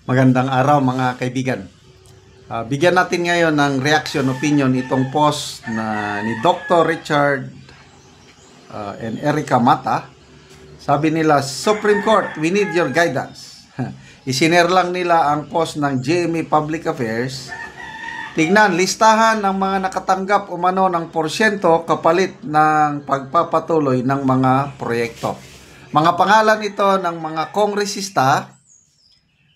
Magandang araw mga kaibigan. Bigyan natin ngayon ng reaction opinion itong post na ni Dr. Richard and Erica Mata. Sabi nila, Supreme Court, we need your guidance. Isinare lang nila ang post ng GMA Public Affairs. Tignan, listahan ng mga nakatanggap umano ng porsyento kapalit ng pagpapatuloy ng mga proyekto. Mga pangalan ito ng mga kongresista.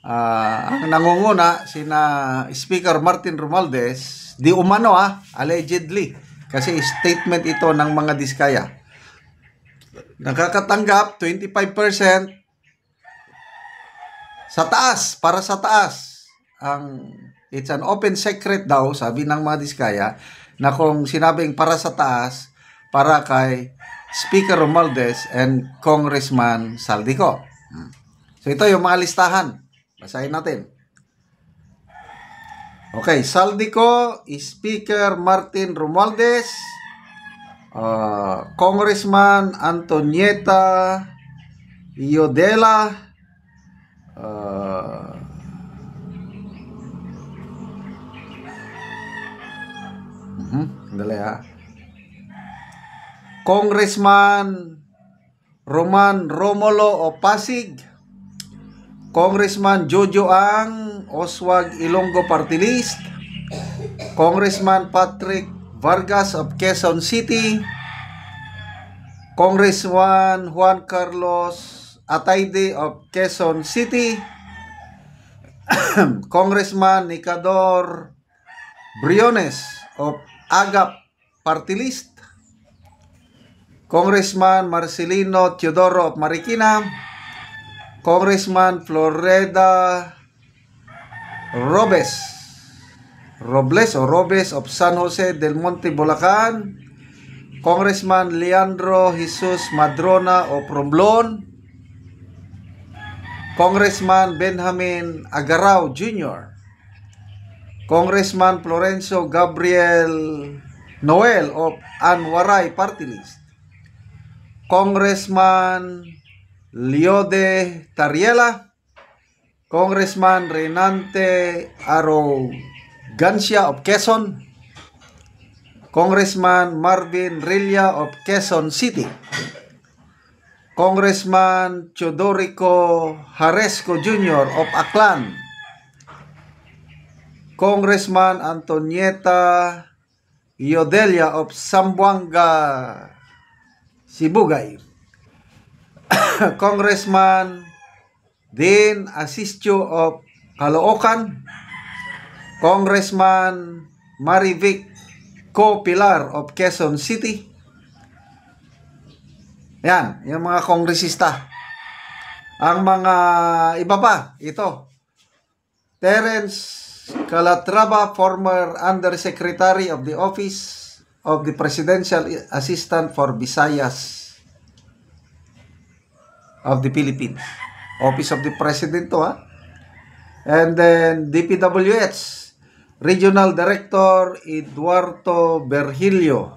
Ang nangunguna sina Speaker Martin Romualdez, di umano allegedly, kasi statement ito ng mga Diskaya. Nakakatanggap 25% sa taas, para sa taas. It's an open secret daw, sabi ng mga Diskaya, na kung sinabing para sa taas, para kay Speaker Romualdez and Congressman Saldico. So ito yung mga listahan. Basahin natin. Okay, Saldico, Speaker Martin Romualdez, Congressman Antonieta Iodela, Congressman Roman Romulo o Pasig, Congressman Jojo Ang Oswag Ilonggo Party List, Congressman Patrick Vargas of Quezon City, Congressman Juan Carlos Atayde of Quezon City, Congressman Nicador Briones of Agap Party List, Congressman Marcelino Teodoro of Marikina, Congressman Floreda Robles of San Jose del Monte, Bulacan, Congressman Leandro Jesus Madrona of Romblon, Congressman Benjamin Agarao Jr., Congressman Florencio Gabriel Noel of Anwaray Party List, Congressman Leode Tariela, Congressman Renante Arrogancia of Quezon, Congressman Marvin Rilla of Quezon City, Congressman Chodorico Haresco Jr. of Aklan, Congressman Antonieta Iodelia of Zamboanga, Sibugay, Congressman Dean Asistio of Caloocan, Congressman Marivic Pilar of Quezon City. Yan, yung mga kongresista. Ang mga iba pa, ito, Terence Calatrava, former Undersecretary of the Office of the Presidential Assistant for Visayas of the Philippines. Office of the President to, And then DPWH Regional Director Eduardo Berhilio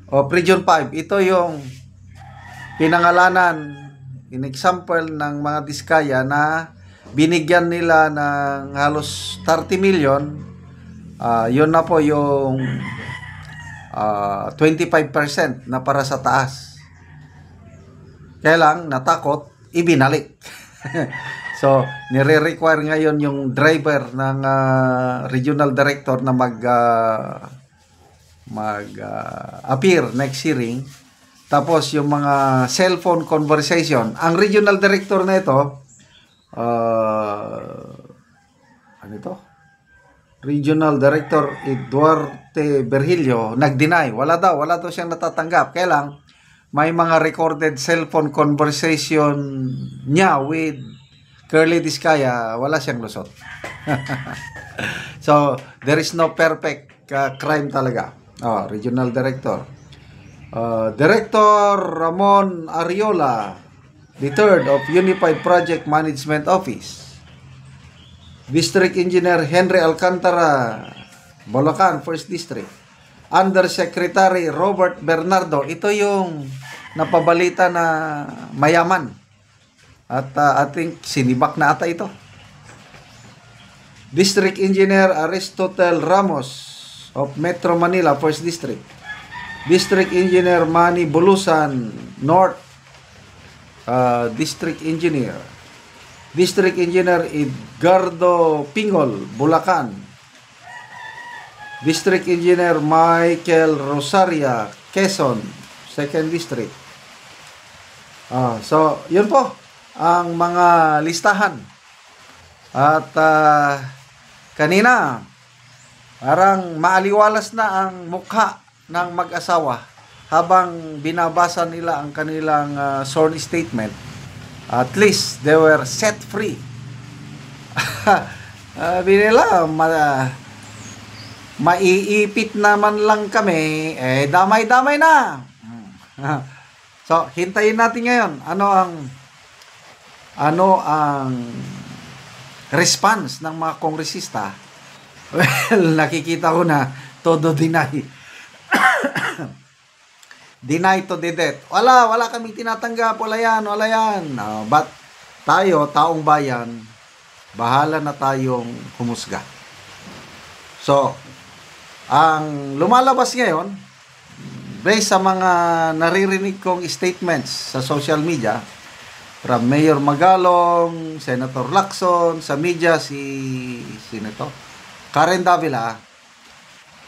of Region 5. Ito yung pinangalanan, in example ng mga Diskaya na binigyan nila ng halos 30 million. Yun na po yung 25% na para sa taas. Kaya lang, natakot, ibinalik. So, nire-require ngayon yung driver ng regional director na mag-appear next hearing. Tapos, yung mga cellphone conversation. Ang regional director na ito, ano ito? Regional Director Eduardo Berhilio, nag-deny. Wala daw siyang natatanggap. Kaya lang, may mga recorded cellphone conversation niya with Curly Diskaya, wala siyang lusot. So, there is no perfect crime talaga. Regional Director. Director Ramon Ariola, the third of Unified Project Management Office. District Engineer Henry Alcantara, Bulacan, 1st District. Undersecretary Robert Bernardo, ito yung napabalita na mayaman. At I think sinibak na ata ito. District Engineer Aristotle Ramos of Metro Manila, 1st District. District Engineer Manny Bulusan, North District Engineer. District Engineer Edgardo Pingol, Bulacan. District Engineer Michael Rosaria, Quezon, 2nd District. So, yun po ang mga listahan. At kanina, parang maaliwalas na ang mukha ng mag-asawa habang binabasa nila ang kanilang sworn statement. At least, they were set free. Binila, maiipit naman lang kami, damay-damay na. So, hintayin natin ngayon. Ano ang response ng mga kongresista? Well, nakikita ko na todo deny. Deny to the death. Wala kaming tinatanggap. Wala yan. But tayo, taong bayan, bahala na tayong humusga. So, ang lumalabas ngayon, based sa mga naririnig kong statements sa social media, from Mayor Magalong, Senator Lacson, sa media sino to? Karen Davila,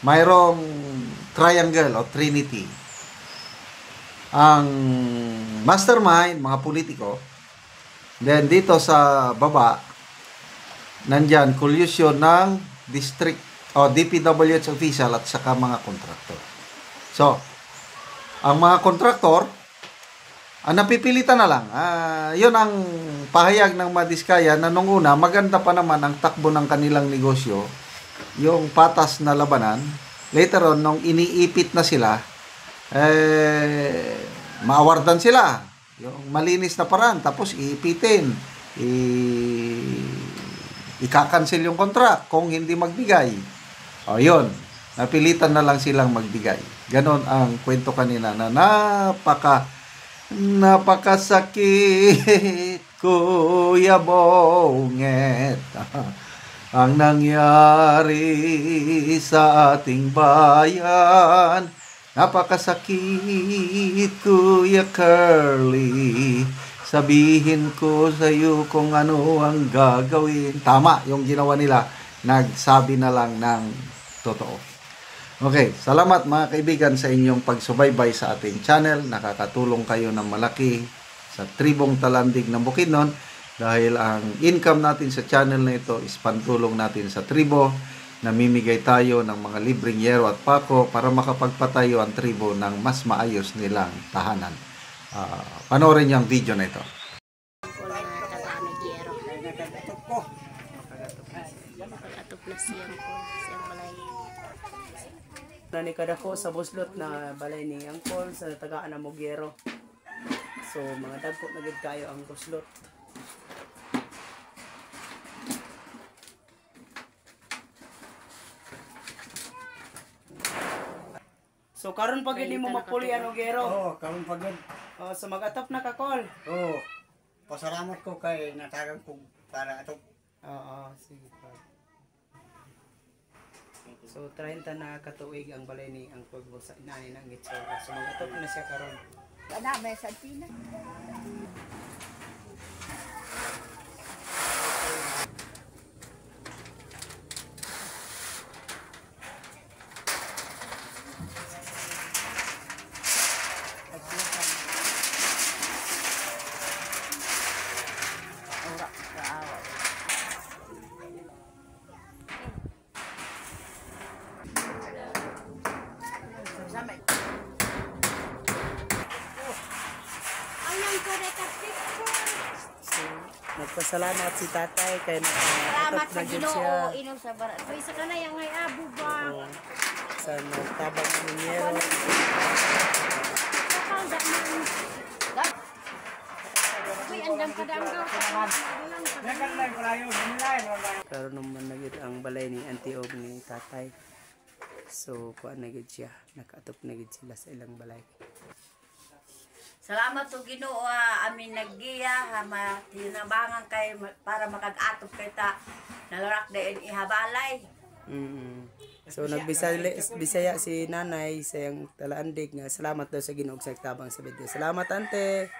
mayroong triangle o trinity. Ang mastermind, mga politiko, then dito sa baba, nandyan, collusion ng district o DPWH official at saka mga kontraktor. So, ang mga kontraktor, napipilitan na lang. Yun ang pahayag ng Madiskaya na nung una, maganda pa naman ang takbo ng kanilang negosyo, yung patas na labanan. Later on, nung iniipit na sila, maawardan sila. Yung malinis na paraan, tapos iipitin. Ika-cancel yung contract kung hindi magbigay. O yun, napilitan na lang silang magbigay. Ganon ang kwento kanina na napakasakit, Kuya Bonget, ang nangyari sa ating bayan. Napakasakit, Kuya Curly, sabihin ko sa iyo kung ano ang gagawin. Tama yung ginawa nila, nagsabi na lang ng totoo. Okay, salamat mga kaibigan sa inyong pagsubaybay sa ating channel. Nakakatulong kayo ng malaki sa tribong Talandig ng Bukidnon dahil ang income natin sa channel na ito is pantulong natin sa tribo. Namimigay tayo ng mga libreng yero at pako para makapagpatayo ang tribo ng mas maayos nilang tahanan. Panoorin niyo ang video na ito. Nani kada ko sa buslot na balay ni Angkol sa tagaan na Moguero. So mga dagko na gid kayo ang buslot. So karon pag hindi mo mapuli ang Moguero. Oo, karon pagod. So mag-atop na ka, Kol. Oo. Pasalamat ko kay natagang ko para atop. Oo, sige pa. So 30 na katuig ang balay ni Angkol sa inani ng Gitsura. So mag-atop na siya karon. Ana, may santina. Ora, kaawa. Samay. So nagpasalamat si tatay kay Salamat nakatop sa na gid siya. Ginoo, inom sa barat. Uy, sa kana yang ngay abo ba? Oo. Sa nagtabang ng Moguero. Kapal da man. Uy, andam ka danggaw. Karon naman na gid ang balay ni Auntie Og ni tatay. So kuan na gid siya, nakaatop na gid sila sa ilang balay. Salamat to Ginoo amin naggiya tinabangan kay para makag-atop kay ta nalarak dayon ihabalay. Mm. So nagbisaya si nanay sa yang talaandig nga salamat daw sa Ginoo sa tabang sa video. Salamat ante.